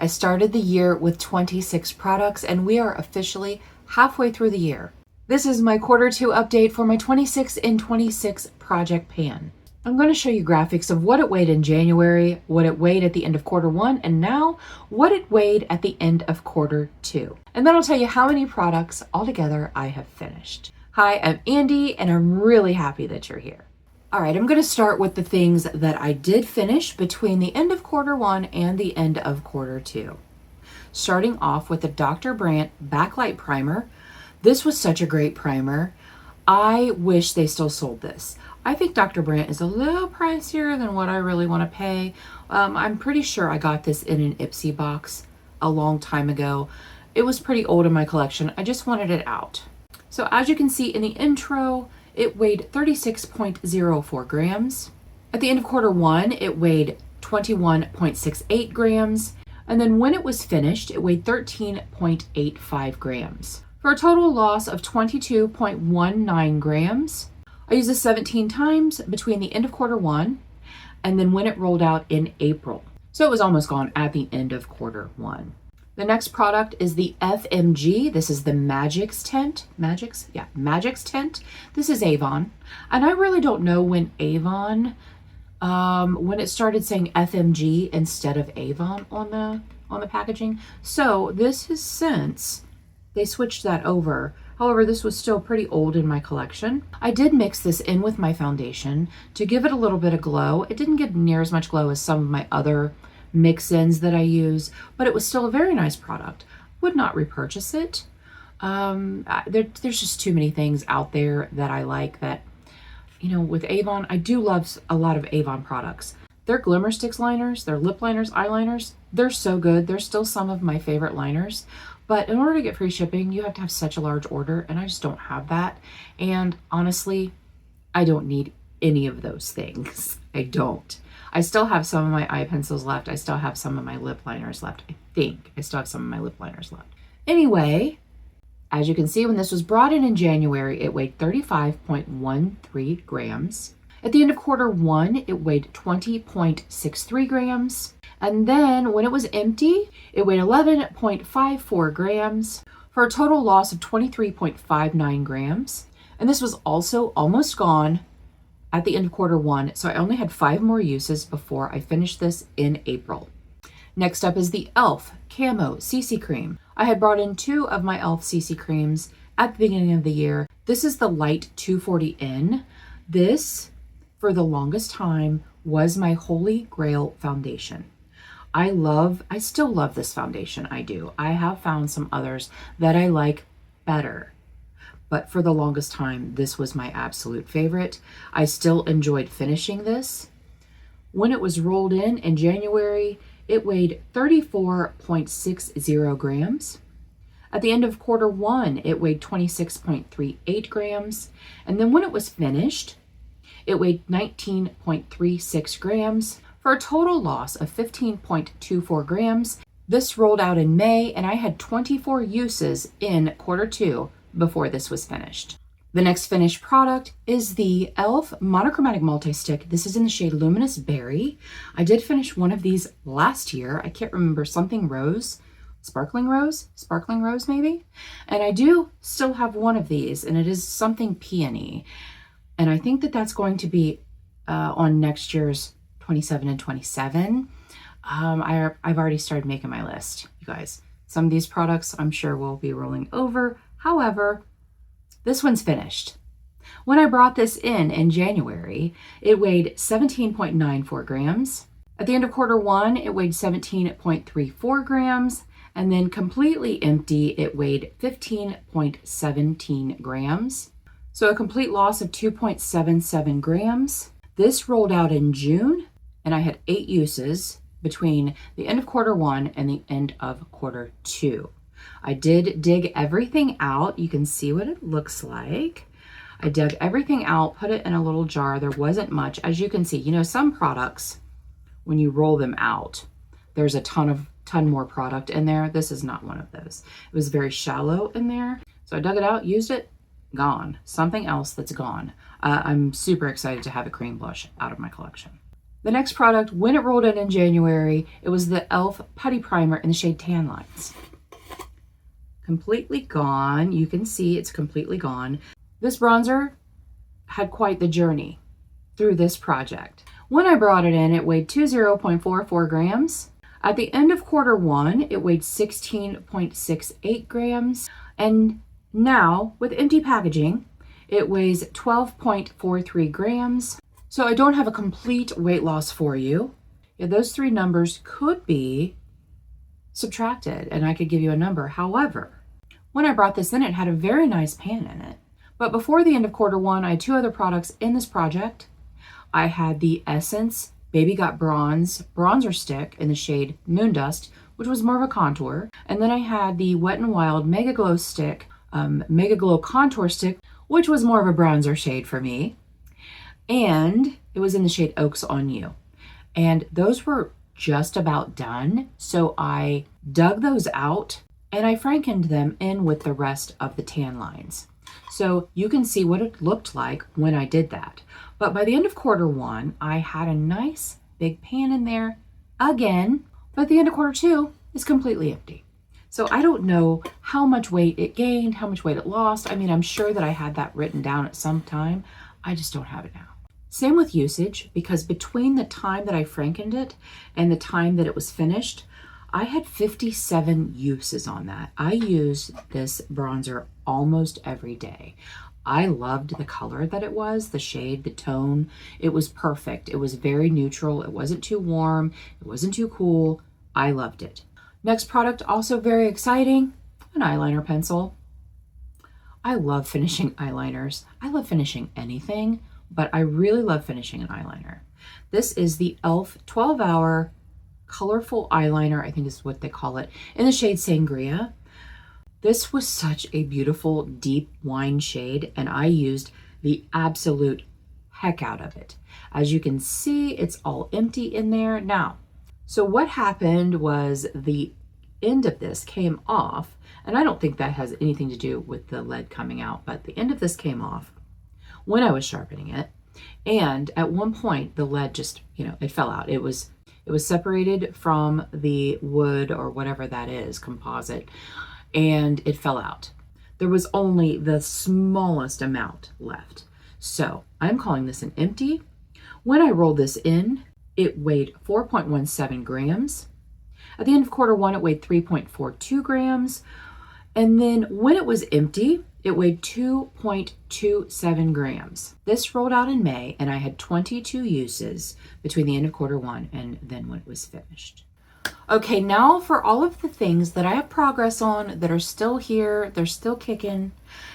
I started the year with 26 products and we are officially halfway through the year. This is my Q2 update for my 26 in 26 project pan. I'm going to show you graphics of what it weighed in January, what it weighed at the end of Q1, and now what it weighed at the end of Q2. And then I'll tell you how many products altogether I have finished. Hi, I'm Andi, and I'm really happy that you're here. All right, I'm going to start with the things that I did finish between the end of Q1 and the end of Q2. Starting off with the Dr. Brandt Backlight Primer. This was such a great primer. I wish they still sold this. I think Dr. Brandt is a little pricier than what I really want to pay. I'm pretty sure I got this in an Ipsy box a long time ago. It was pretty old in my collection. I just wanted it out. So as you can see in the intro, it weighed 36.04 grams. At the end of Q1, it weighed 21.68 grams. And then when it was finished, it weighed 13.85 grams. For a total loss of 22.19 grams. I used this 17 times between the end of Q1 and then when it rolled out in April. So it was almost gone at the end of Q1. The next product is the FMG. This is the Magix Tent. Magix Tent. This is Avon. And I really don't know when Avon, when it started saying FMG instead of Avon on the packaging. So this is since they switched that over. However, this was still pretty old in my collection. I did mix this in with my foundation to give it a little bit of glow. It didn't get near as much glow as some of my other mix-ins that I use, but it was still a very nice product. Would not repurchase it. There's just too many things out there that I like that, with Avon, I do love a lot of Avon products. Their Glimmer Sticks liners, their lip liners, eyeliners, they're so good. They're still some of my favorite liners. But in order to get free shipping, you have to have such a large order, and I just don't have that. And honestly, I don't need any of those things. I don't. I still have some of my eye pencils left. I still have some of my lip liners left. I think I still have some of my lip liners left. Anyway, as you can see, when this was brought in January, it weighed 35.13 grams. At the end of Q1, it weighed 20.63 grams. And then when it was empty, it weighed 11.54 grams for a total loss of 23.59 grams. And this was also almost gone at the end of Q1. So I only had 5 more uses before I finished this in April. Next up is the e.l.f. Camo CC Cream. I had brought in 2 of my e.l.f. CC Creams at the beginning of the year. This is the Light 240N. This, for the longest time, was my holy grail foundation. I still love this foundation. I do. I have found some others that I like better, but for the longest time, this was my absolute favorite. I still enjoyed finishing this. When it was rolled in January, it weighed 34.60 grams. At the end of Q1, it weighed 26.38 grams. And then when it was finished, it weighed 19.36 grams. For a total loss of 15.24 grams. This rolled out in May, and I had 24 uses in Q2 before this was finished. The next finished product is the e.l.f. Monochromatic Multi-Stick. This is in the shade Luminous Berry. I did finish one of these last year. I can't remember, something rose, sparkling rose maybe. And I do still have one of these, and it is something peony. And I think that that's going to be on next year's 27 and 27. I've already started making my list, you guys. Some of these products I'm sure will be rolling over. However, this one's finished. When I brought this in January, it weighed 17.94 grams. At the end of Q1, it weighed 17.34 grams. And then completely empty, it weighed 15.17 grams. So a complete loss of 2.77 grams. This rolled out in June. And I had 8 uses between the end of Q1 and the end of Q2. I did dig everything out. You can see what it looks like. I dug everything out, put it in a little jar. There wasn't much. As you can see, some products, when you roll them out, there's a ton more product in there. This is not one of those. It was very shallow in there. So I dug it out, used it, gone. Something else that's gone. I'm super excited to have a cream blush out of my collection. The next product, when it rolled in January, it was the e.l.f. Putty Primer in the shade Tan Lines. Completely gone. You can see it's completely gone. This bronzer had quite the journey through this project. When I brought it in, it weighed 20.44 grams. At the end of quarter one, it weighed 16.68 grams. And now, with empty packaging, it weighs 12.43 grams. So I don't have a complete weight loss for you. Yeah, those three numbers could be subtracted and I could give you a number. However, when I brought this in, it had a very nice pan in it. But before the end of quarter one, I had two other products in this project. I had the Essence Baby Got Bronze bronzer stick in the shade Moon Dust, which was more of a contour. And then I had the Wet n Wild Mega Glow stick, Mega Glow contour stick, which was more of a bronzer shade for me. And it was in the shade Oaks on You. And those were just about done. So I dug those out and I frankened them in with the rest of the tan lines. So you can see what it looked like when I did that. But by the end of quarter one, I had a nice big pan in there again. But at the end of quarter two, it's completely empty. So I don't know how much weight it gained, how much weight it lost. I mean, I'm sure that I had that written down at some time. I just don't have it now. Same with usage, because between the time that I frankened it and the time that it was finished, I had 57 uses on that. I used this bronzer almost every day. I loved the color that it was, the shade, the tone. It was perfect. It was very neutral. It wasn't too warm. It wasn't too cool. I loved it. Next product, also very exciting, an eyeliner pencil. I love finishing eyeliners. I love finishing anything, but I really love finishing an eyeliner. This is the e.l.f. 12-hour colorful eyeliner, I think is what they call it, in the shade Sangria. This was such a beautiful deep wine shade, and I used the absolute heck out of it. As you can see, it's all empty in there. Now, so what happened was the end of this came off, and I don't think that has anything to do with the lead coming out, but the end of this came off when I was sharpening it. And at one point the lead just, it fell out. It was separated from the wood or whatever that is, composite, and it fell out. There was only the smallest amount left. So I'm calling this an empty. When I rolled this in, it weighed 4.17 grams. At the end of quarter one, it weighed 3.42 grams. And then when it was empty, it weighed 2.27 grams. This rolled out in May, and I had 22 uses between the end of quarter one and then when it was finished. Okay, now for all of the things that I have progress on that are still here, they're still kicking,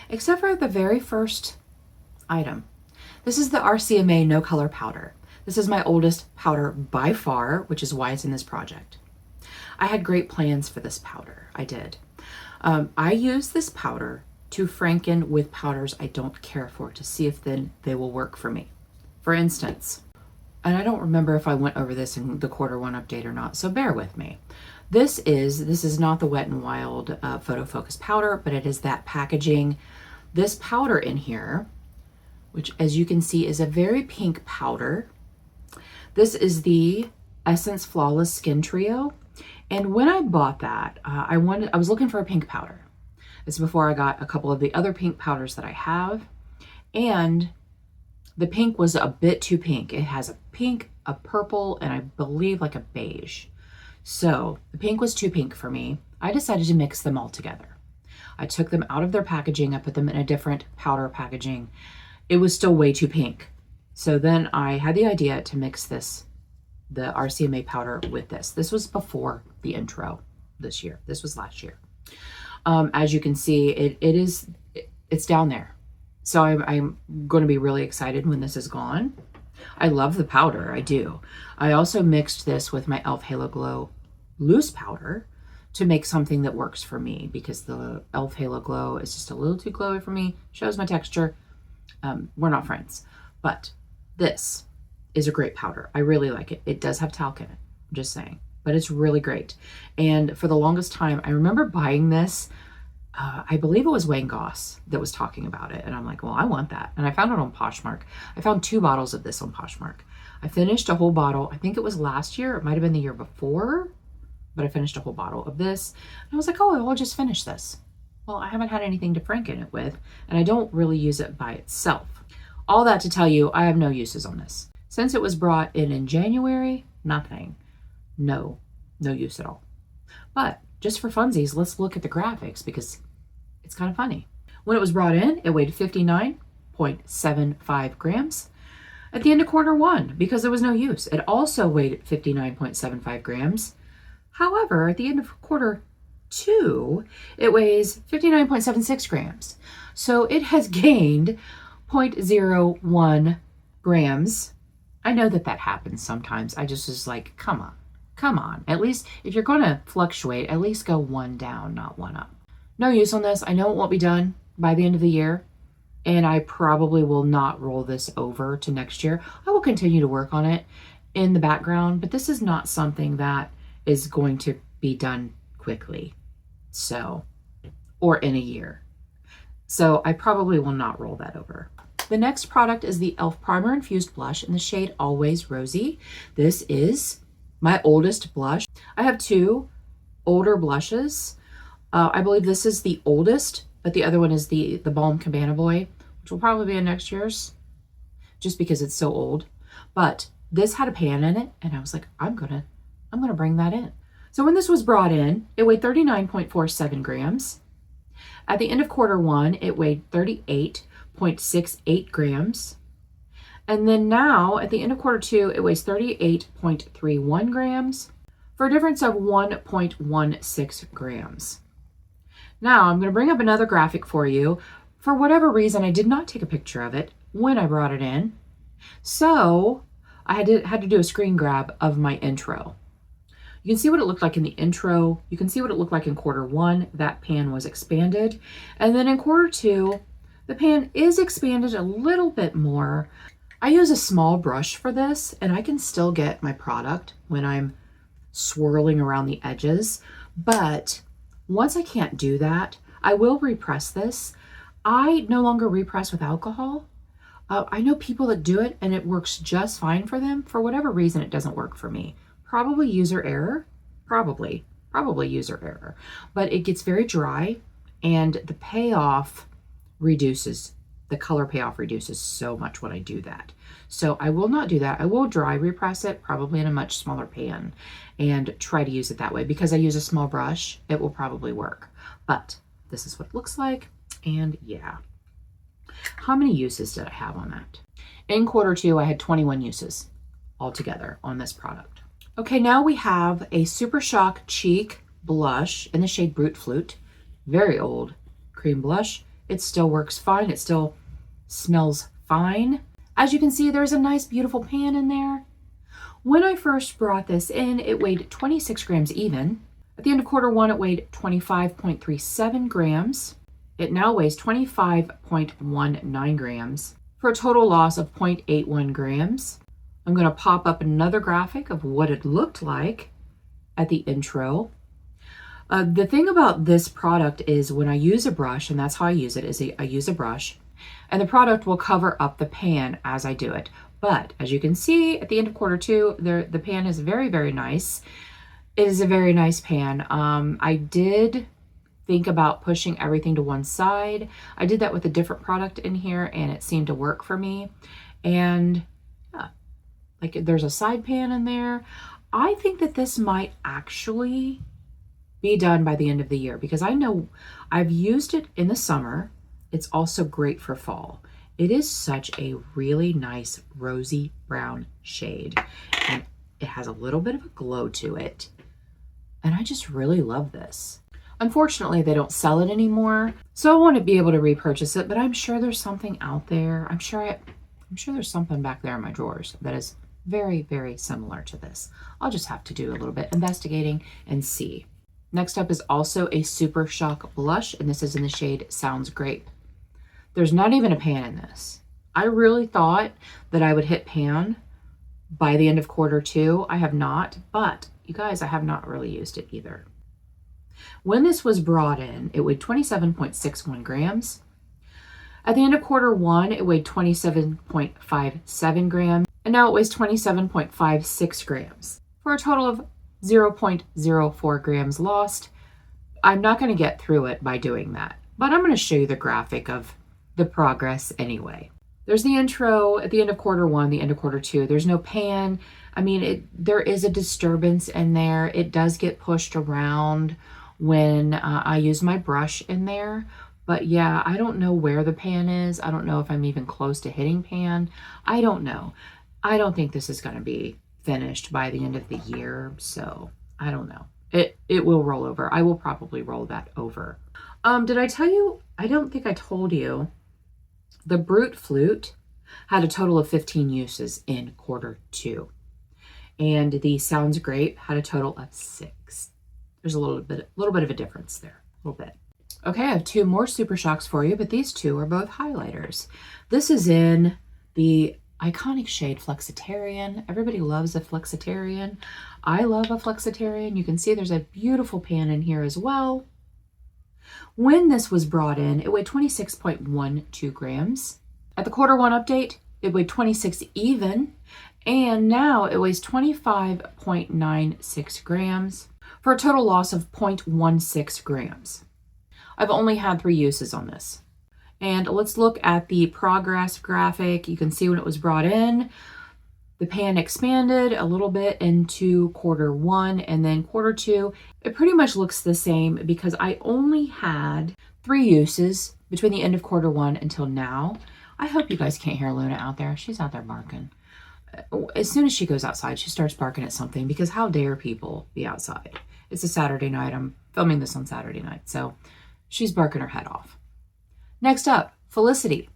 except for the very first item. This is the RCMA No Color Powder. This is my oldest powder by far, which is why it's in this project. I had great plans for this powder. I did. I use this powder to franken with powders I don't care for to see if then they will work for me. For instance, and I don't remember if I went over this in the quarter one update or not, so bear with me. This is not the Wet n Wild Photo Focus powder, but it is that packaging. This powder in here, which as you can see is a very pink powder. This is the Essence Flawless Skin Trio. And when I bought that, I was looking for a pink powder. It's before I got a couple of the other pink powders that I have. And the pink was a bit too pink. It has a pink, a purple, and I believe like a beige. So the pink was too pink for me. I decided to mix them all together. I took them out of their packaging. I put them in a different powder packaging. It was still way too pink. So then I had the idea to mix the RCMA powder with this. This was before the intro this year. This was last year. As you can see, it's down there. So I'm going to be really excited when this is gone. I love the powder, I do. I also mixed this with my e.l.f. Halo Glow loose powder to make something that works for me, because the e.l.f. Halo Glow is just a little too glowy for me, shows my texture. We're not friends, but this is a great powder. I really like it. It does have talc in it, I'm just saying, but it's really great. And for the longest time, I remember buying this. I believe it was Wayne Goss that was talking about it. And I'm like, well, I want that. And I found it on Poshmark. I found 2 bottles of this on Poshmark. I finished a whole bottle. I think it was last year. It might have been the year before, but I finished a whole bottle of this. And I was like, oh, I'll just finish this. Well, I haven't had anything to franken it with, and I don't really use it by itself. All that to tell you, I have no uses on this. Since it was brought in January, nothing. No use at all. But just for funsies, let's look at the graphics because it's kind of funny. When it was brought in, it weighed 59.75 grams. At the end of quarter one, because there was no use, it also weighed 59.75 grams. However, at the end of quarter two, it weighs 59.76 grams. So it has gained 0.01 grams. I know that happens sometimes. I just was like, come on. At least if you're going to fluctuate, at least go one down, not one up. No use on this. I know it won't be done by the end of the year, and I probably will not roll this over to next year. I will continue to work on it in the background, but this is not something that is going to be done quickly. So, or in a year. So I probably will not roll that over. The next product is the e.l.f. Primer Infused Blush in the shade Always Rosy. This is my oldest blush. I have two older blushes. I believe this is the oldest, but the other one is the Balm Cabana Boy, which will probably be in next year's, just because it's so old. But this had a pan in it, and I was like, I'm gonna bring that in. So when this was brought in, it weighed 39.47 grams. At the end of quarter one, it weighed 38.68 grams. And then now, at the end of quarter two, it weighs 38.31 grams for a difference of 1.16 grams. Now, I'm going to bring up another graphic for you. For whatever reason, I did not take a picture of it when I brought it in. So I had to do a screen grab of my intro. You can see what it looked like in the intro. You can see what it looked like in quarter one. That pan was expanded. And then in quarter two, the pan is expanded a little bit more. I use a small brush for this, and I can still get my product when I'm swirling around the edges. But once I can't do that, I will repress this. I no longer repress with alcohol. I know people that do it, and it works just fine for them. For whatever reason, it doesn't work for me. Probably user error. Probably user error. But it gets very dry, and the payoff reduces. The color payoff reduces so much when I do that. So I will not do that. I will dry repress it, probably in a much smaller pan, and try to use it that way. Because I use a small brush, it will probably work. But this is what it looks like, and yeah. How many uses did I have on that? In quarter two, I had 21 uses altogether on this product. Okay, now we have a Super Shock Cheek blush in the shade Brute Flute. Very old cream blush. It still works fine. It still smells fine. As you can see, there's a nice, beautiful pan in there. When I first brought this in, it weighed 26 grams even. At the end of quarter one, it weighed 25.37 grams. It now weighs 25.19 grams for a total loss of 0.81 grams. I'm going to pop up another graphic of what it looked like at the intro. The thing about this product is when I use a brush, and that's how I use it, is I use a brush, and the product will cover up the pan as I do it. But as you can see, at the end of quarter two, the pan is very, very nice. It is a very nice pan. I did think about pushing everything to one side. I did that with a different product in here, and it seemed to work for me. And yeah, like there's a side pan in there. I think that this might actually be done by the end of the year, because I know I've used it in the summer. It's also great for fall. It is such a really nice rosy brown shade, and it has a little bit of a glow to it, and I just really love this. Unfortunately, they don't sell it anymore, so I want to be able to repurchase it, but I'm sure there's something out there. I'm sure there's something back there in my drawers that is very, very similar to this. I'll just have to do a little bit investigating and see. Next up is also a Super Shock blush, and this is in the shade Sounds Grape. There's not even a pan in this. I really thought that I would hit pan by the end of quarter two. I have not, but you guys, I have not really used it either. When this was brought in, it weighed 27.61 grams. At the end of quarter one, it weighed 27.57 grams. and now it weighs 27.56 grams for a total of 0.04 grams lost. I'm not going to get through it by doing that, but I'm going to show you the graphic of the progress anyway. There's the intro at the end of quarter one, the end of quarter two. There's no pan. I mean, there is a disturbance in there. It does get pushed around when I use my brush in there. But yeah, I don't know where the pan is. I don't know if I'm even close to hitting pan. I don't know. I don't think this is going to be finished by the end of the year. So I don't know. It will roll over. I will probably roll that over. Did I tell you? I don't think I told you. The Brute Flute had a total of 15 uses in quarter two. And the Sounds Great had a total of 6. There's a little bit of a difference there. A little bit. Okay, I have 2 more Super Shocks for you, but these 2 are both highlighters. This is in the iconic shade Flexitarian. Everybody loves a Flexitarian. I love a Flexitarian. You can see there's a beautiful pan in here as well. When this was brought in, it weighed 26.12 grams. At the quarter one update, it weighed 26 even, and now it weighs 25.96 grams for a total loss of 0.16 grams. I've only had 3 uses on this. And let's look at the progress graphic. You can see when it was brought in, the pan expanded a little bit into quarter one, and then quarter two, it pretty much looks the same because I only had 3 uses between the end of quarter one until now. I hope you guys can't hear Luna out there. She's out there barking. As soon as she goes outside, she starts barking at something because how dare people be outside? It's a Saturday night. I'm filming this on Saturday night, so she's barking her head off. Next up, Felicity.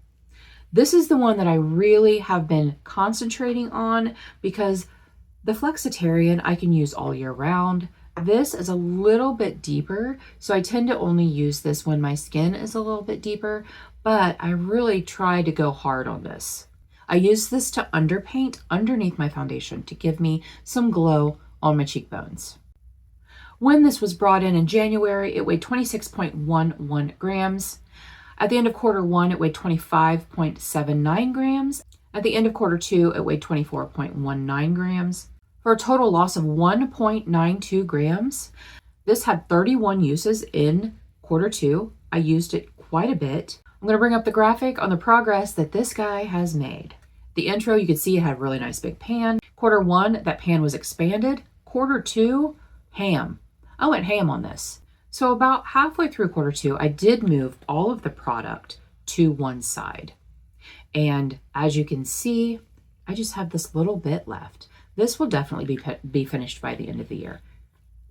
This is the one that I really have been concentrating on because the Flexitarian I can use all year round. This is a little bit deeper, so I tend to only use this when my skin is a little bit deeper, but I really try to go hard on this. I use this to underpaint underneath my foundation to give me some glow on my cheekbones. When this was brought in January, it weighed 26.11 grams. At the end of quarter one, it weighed 25.79 grams. At the end of quarter two, it weighed 24.19 grams for a total loss of 1.92 grams. This had 31 uses in quarter two. I used it quite a bit. I'm going to bring up the graphic on the progress that this guy has made. The intro, you could see it had a really nice big pan. Quarter one, that pan was expanded. Quarter two, ham. I went ham on this. So about halfway through quarter two, I did move all of the product to one side. And as you can see, I just have this little bit left. This will definitely be finished by the end of the year.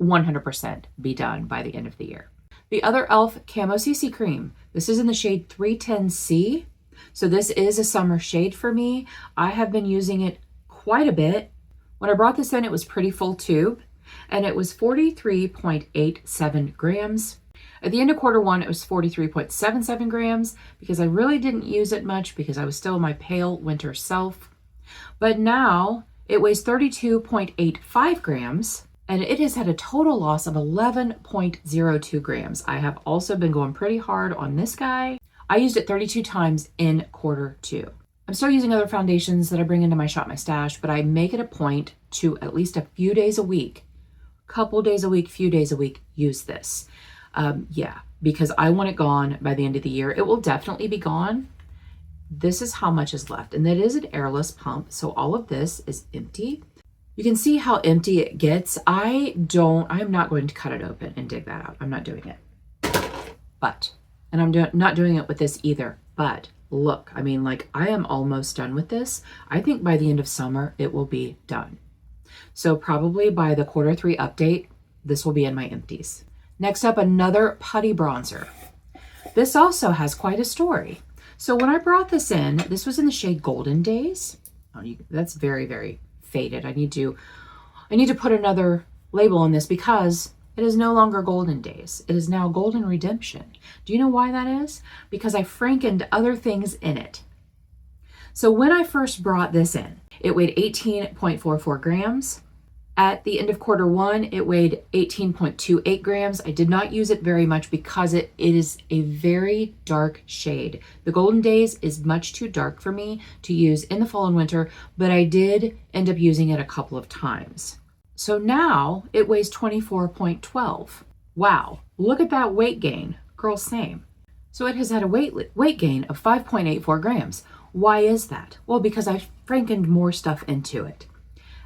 100% be done by the end of the year. The other e.l.f. Camo CC Cream. This is in the shade 310C. So this is a summer shade for me. I have been using it quite a bit. When I brought this in, it was pretty full tube, and it was 43.87 grams. At the end of quarter one, it was 43.77 grams because I really didn't use it much because I was still my pale winter self. But now it weighs 32.85 grams, and it has had a total loss of 11.02 grams. I have also been going pretty hard on this guy. I used it 32 times in quarter two. I'm still using other foundations that I bring into my Shop My Stash, but I make it a point to at least a few days a week, couple days a week, few days a week, use this. Because I want it gone by the end of the year. It will definitely be gone. This is how much is left, and that is an airless pump, so all of this is empty. You can see how empty it gets. I'm not going to cut it open and dig that out. I'm not doing it. And I'm not doing it with this either. But look, I am almost done with this. I think by the end of summer, it will be done. So probably by the quarter three update, this will be in my empties. Next up, another putty bronzer. This also has quite a story. So when I brought this in, this was in the shade Golden Days. That's very, very faded. I need to put another label on this because it is no longer Golden Days. It is now Golden Redemption. Do you know why that is? Because I frankened other things in it. So when I first brought this in, it weighed 18.44 grams. At the end of quarter one, it weighed 18.28 grams. I did not use it very much because it is a very dark shade. The Golden Days is much too dark for me to use in the fall and winter, but I did end up using it a couple of times. So now it weighs 24.12. Wow, look at that weight gain. Girl, same. So it has had a weight gain of 5.84 grams. Why is that? Well, because I frankened more stuff into it.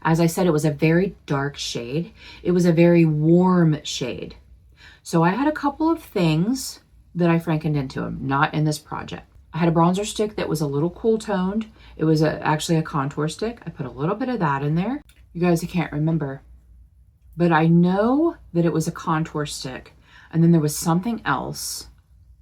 As I said, it was a very dark shade. It was a very warm shade. So I had a couple of things that I frankened into them, not in this project. I had a bronzer stick that was a little cool toned. It was actually a contour stick. I put a little bit of that in there. You guys, I can't remember. But I know that it was a contour stick. And then there was something else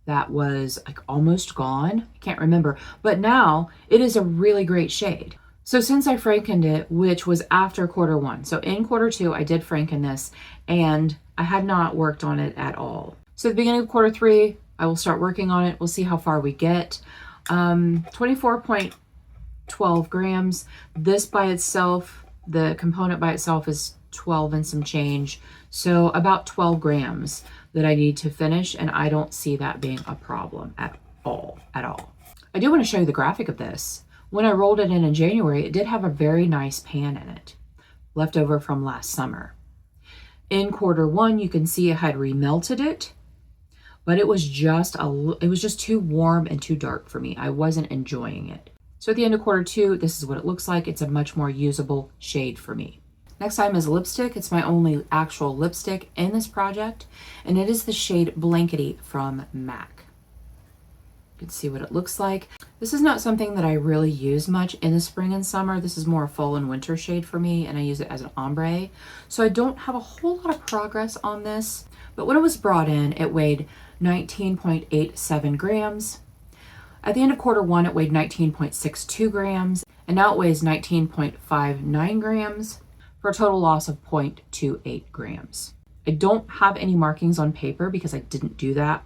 that was like almost gone. I can't remember. But now it is a really great shade. So since I frankened it, which was after quarter one, so in quarter two, I did franken this and I had not worked on it at all. So at the beginning of quarter three, I will start working on it. We'll see how far we get. 24.12 grams. This by itself, the component by itself is 12 and some change. So about 12 grams that I need to finish. And I don't see that being a problem at all. I do want to show you the graphic of this. When I rolled it in January, it did have a very nice pan in it, left over from last summer. In quarter one, you can see I had remelted it, but it was just too warm and too dark for me. I wasn't enjoying it. So at the end of quarter two, this is what it looks like. It's a much more usable shade for me. Next item is lipstick. It's my only actual lipstick in this project, and it is the shade Blankety from MAC. You can see what it looks like. This is not something that I really use much in the spring and summer. This is more a fall and winter shade for me, and I use it as an ombre. So I don't have a whole lot of progress on this, but when it was brought in, it weighed 19.87 grams. At the end of quarter one, it weighed 19.62 grams, and now it weighs 19.59 grams for a total loss of 0.28 grams. I don't have any markings on paper because I didn't do that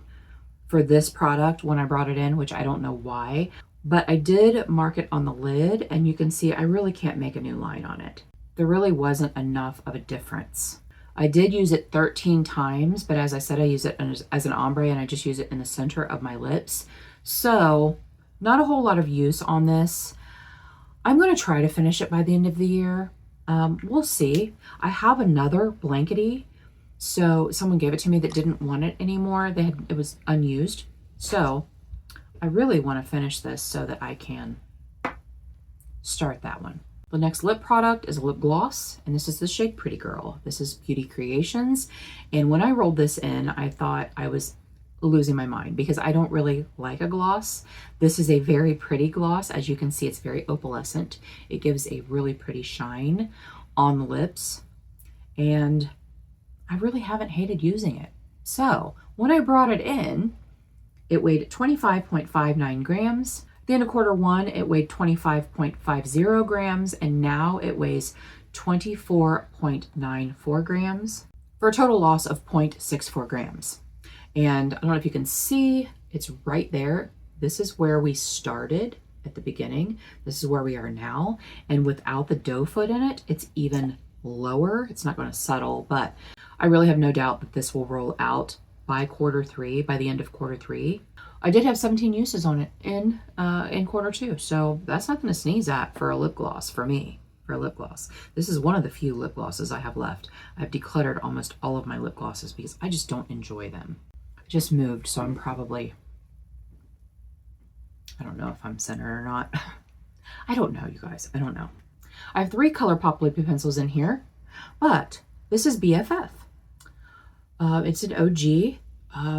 for this product when I brought it in, which I don't know why, but I did mark it on the lid, and you can see I really can't make a new line on it. There really wasn't enough of a difference. I did use it 13 times, but as I said, I use it as an ombre, and I just use it in the center of my lips. So not a whole lot of use on this. I'm going to try to finish it by the end of the year. We'll see. I have another Blankety. So someone gave it to me that didn't want it anymore. It was unused. So I really want to finish this so that I can start that one. The next lip product is a lip gloss, and this is the shade Pretty Girl. This is Beauty Creations. And when I rolled this in, I thought I was losing my mind because I don't really like a gloss. This is a very pretty gloss. As you can see, it's very opalescent. It gives a really pretty shine on the lips, and I really haven't hated using it. So when I brought it in, it weighed 25.59 grams. At the end of quarter one, it weighed 25.50 grams, and now it weighs 24.94 grams for a total loss of 0.64 grams. And I don't know if you can see, it's right there. This is where we started at the beginning. This is where we are now. And without the doe foot in it, it's even lower. It's not going to settle, but I really have no doubt that this will roll out by quarter three, by the end of quarter three. I did have 17 uses on it in quarter two, so that's nothing to sneeze at for a lip gloss for me. For a lip gloss, this is one of the few lip glosses I have left. I've decluttered almost all of my lip glosses because I just don't enjoy them. I just moved, so I'm probably, I don't know if I'm centered or not. I don't know, you guys. I don't know. I have 3 ColourPop lippy pencils in here, but this is BFF. It's an OG.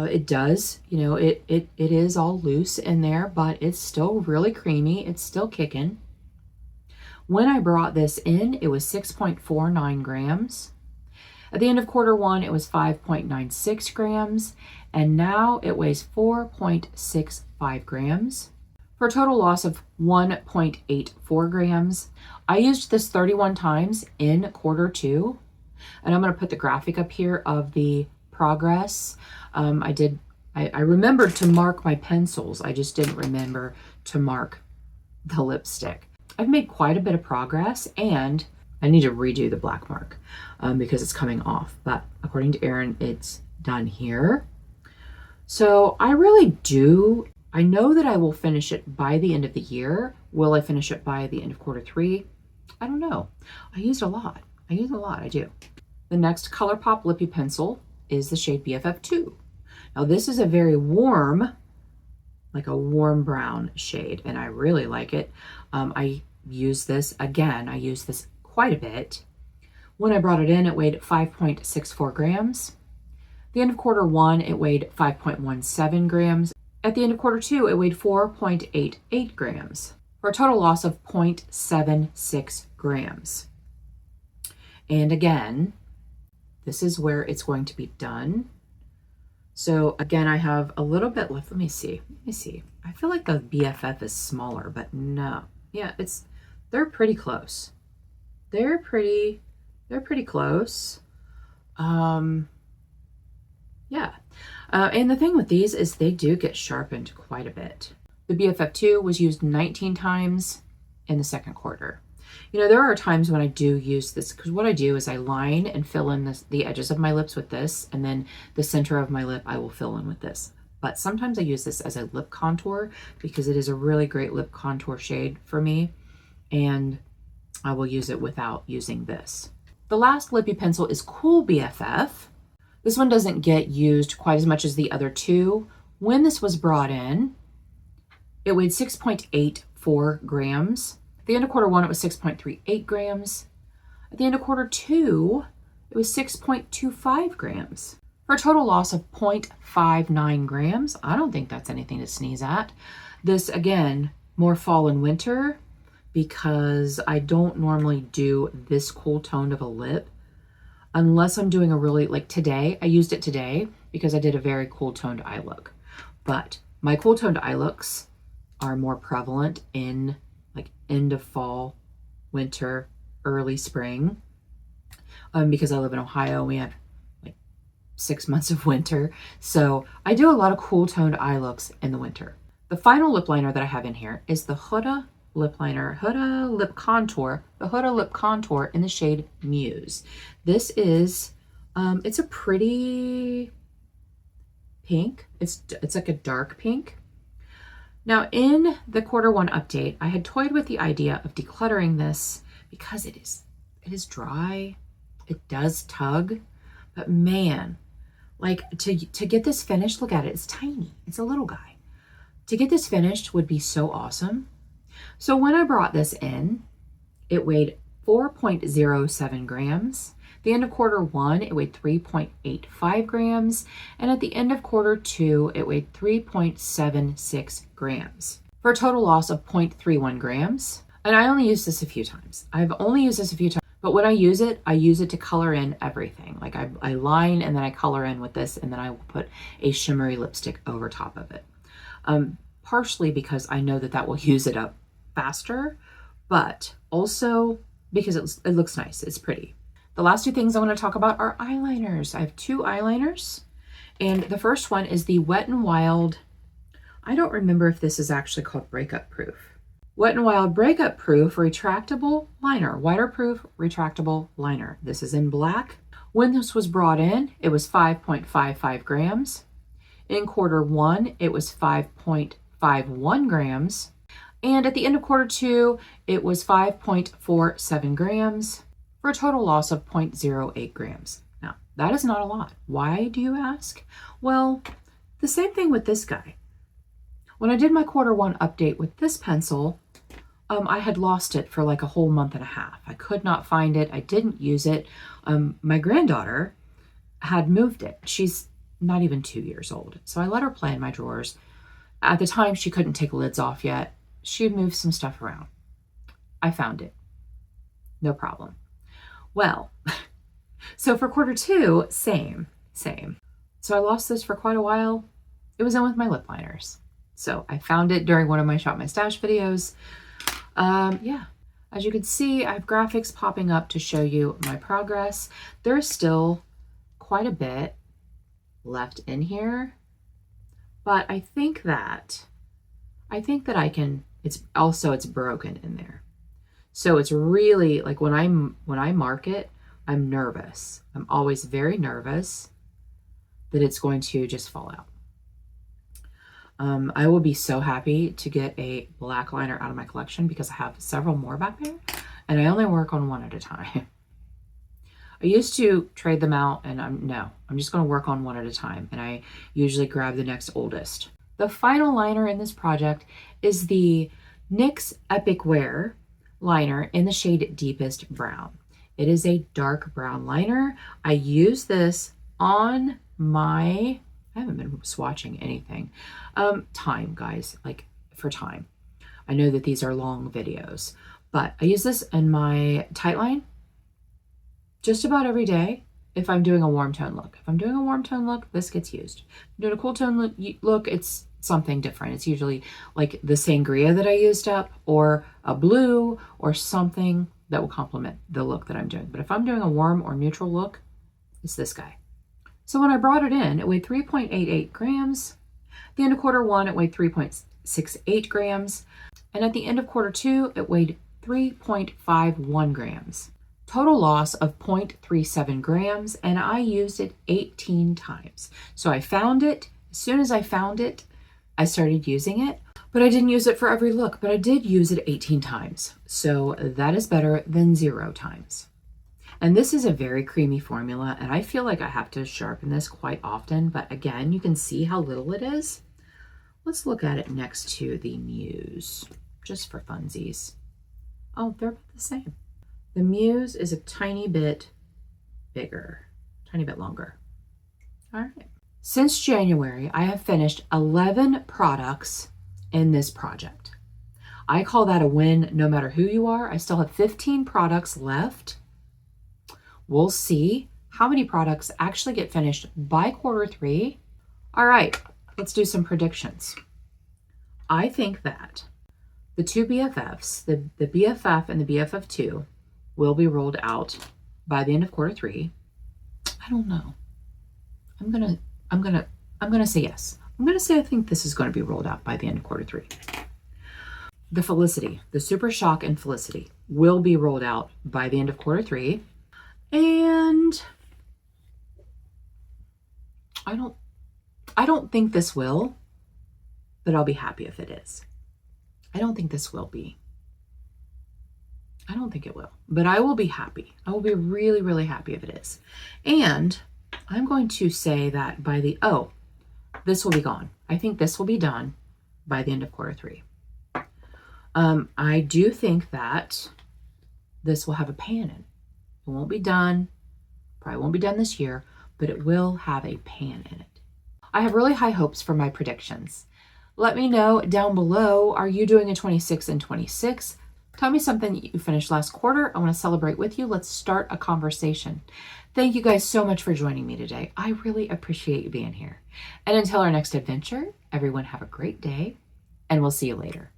It does, you know, it is all loose in there, but it's still really creamy. It's still kicking. When I brought this in, it was 6.49 grams. At the end of quarter one, it was 5.96 grams, and now it weighs 4.65 grams for a total loss of 1.84 grams. I used this 31 times in quarter two, and I'm going to put the graphic up here of the progress. I remembered to mark my pencils. I just didn't remember to mark the lipstick. I've made quite a bit of progress, and I need to redo the black mark because it's coming off. But according to Erin, it's done here. So I know that I will finish it by the end of the year. Will I finish it by the end of quarter 3? I don't know. I used a lot. I do. The next ColourPop Lippy Pencil is the shade BFF2. Now this is a very warm, like a warm brown shade, and I really like it. I use this quite a bit. When I brought it in, it weighed 5.64 grams. At the end of quarter 1, it weighed 5.17 grams. At the end of quarter 2, it weighed 4.88 grams for a total loss of 0.76 grams. And again, this is where it's going to be done. So again, I have a little bit left. Let me see. I feel like the BFF is smaller, but no. Yeah, they're pretty close. They're pretty close. Yeah. And the thing with these is they do get sharpened quite a bit. The BFF2 was used 19 times in the second quarter. You know, there are times when I do use this, because what I do is I line and fill in the edges of my lips with this, and then the center of my lip I will fill in with this. But sometimes I use this as a lip contour because it is a really great lip contour shade for me, and I will use it without using this. The last lippy pencil is Cool BFF. This one doesn't get used quite as much as the other two. When this was brought in, it weighed 6.84 grams. At the end of quarter 1, it was 6.38 grams. At the end of quarter 2, it was 6.25 grams for a total loss of 0.59 grams. I don't think that's anything to sneeze at. This, again, more fall and winter because I don't normally do this cool toned of a lip unless I'm doing a really, like today, I used it today because I did a very cool toned eye look. But my cool toned eye looks are more prevalent in like end of fall, winter, early spring. Because I live in Ohio, we have like 6 months of winter. So I do a lot of cool toned eye looks in the winter. The final lip liner that I have in here is the Huda lip liner, Huda lip contour, the Huda lip contour in the shade Muse. This is, it's a pretty pink. It's like a dark pink. Now in the quarter 1 update, I had toyed with the idea of decluttering this because it is dry. It does tug, but man, like to get this finished, look at it, it's tiny. It's a little guy. To get this finished would be so awesome. So when I brought this in, it weighed 4.07 grams. At the end of quarter 1, it weighed 3.85 grams. And at the end of quarter 2, it weighed 3.76 grams for a total loss of 0.31 grams. And I only used this a few times. I've only used this a few times, but when I use it to color in everything. Like I line and then I color in with this, and then I will put a shimmery lipstick over top of it. Partially because I know that will use it up faster, but also because it looks nice. It's pretty. The last two things I want to talk about are eyeliners. I have 2 eyeliners, and the first one is the Wet n Wild. I don't remember if this is actually called Breakup Proof. Wet n Wild Breakup Proof Retractable Liner, Waterproof Retractable Liner. This is in black. When this was brought in, it was 5.55 grams. In quarter 1, it was 5.51 grams. And at the end of quarter 2, it was 5.47 grams for a total loss of 0.08 grams. Now, that is not a lot. Why, do you ask? Well, the same thing with this guy. When I did my quarter 1 update with this pencil, I had lost it for like a whole month and a half. I could not find it. I didn't use it. My granddaughter had moved it. She's not even 2 years old. So I let her play in my drawers. At the time, she couldn't take lids off yet. She had moved some stuff around. I found it. No problem. Well, so for quarter 2, same. So I lost this for quite a while. It was in with my lip liners. So I found it during one of my Shop My Stash videos. Yeah, as you can see, I have graphics popping up to show you my progress. There's still quite a bit left in here, but I think that I can, it's broken in there. So it's really like when I mark it, I'm nervous. I'm always very nervous that it's going to just fall out. I will be so happy to get a black liner out of my collection because I have several more back there and I only work on one at a time. I used to trade them out and I'm just going to work on one at a time, and I usually grab the next oldest. The final liner in this project is the NYX Epic Wear liner in the shade Deepest Brown. It is a dark brown liner. I use this on my, I haven't been swatching anything. Time, guys, like for time. I know that these are long videos, but I use this in my tight line just about every day if I'm doing a warm tone look. If I'm doing a warm tone look, this gets used. If I'm doing a cool tone look, it's something different. It's usually like the sangria that I used up or a blue or something that will complement the look that I'm doing. But if I'm doing a warm or neutral look, it's this guy. So when I brought it in, it weighed 3.88 grams. At the end of quarter one, it weighed 3.68 grams. And at the end of quarter two, it weighed 3.51 grams. Total loss of 0.37 grams, and I used it 18 times. So I found it. As soon as I found it, I started using it, but I didn't use it for every look, but I did use it 18 times. So that is better than 0 times. And this is a very creamy formula, and I feel like I have to sharpen this quite often, but again, you can see how little it is. Let's look at it next to the Muse, just for funsies. Oh, they're about the same. The Muse is a tiny bit bigger, tiny bit longer. All right. Since January, I have finished 11 products in this project. I call that a win no matter who you are. I still have 15 products left. We'll see how many products actually get finished by quarter three. All right, let's do some predictions. I think that the two BFFs, the BFF and the BFF2, will be rolled out by the end of quarter three. I don't know. I'm gonna say yes. I'm gonna say I think this is going to be rolled out by the end of quarter three. The Felicity, the Super Shock and Felicity, will be rolled out by the end of quarter three. And I don't think this will, but I'll be happy if it is. I don't think this will be. I don't think it will, but I will be happy. I will be really, really happy if it is. And I'm going to say that by this will be gone. I think this will be done by the end of quarter three. I do think that this will have a pan in. It won't be done, probably won't be done this year, but it will have a pan in it. I have really high hopes for my predictions. Let me know down below, are you doing a 26 and 26? Tell me something that you finished last quarter. I want to celebrate with you. Let's start a conversation. Thank you guys so much for joining me today. I really appreciate you being here. And until our next adventure, everyone have a great day, and we'll see you later.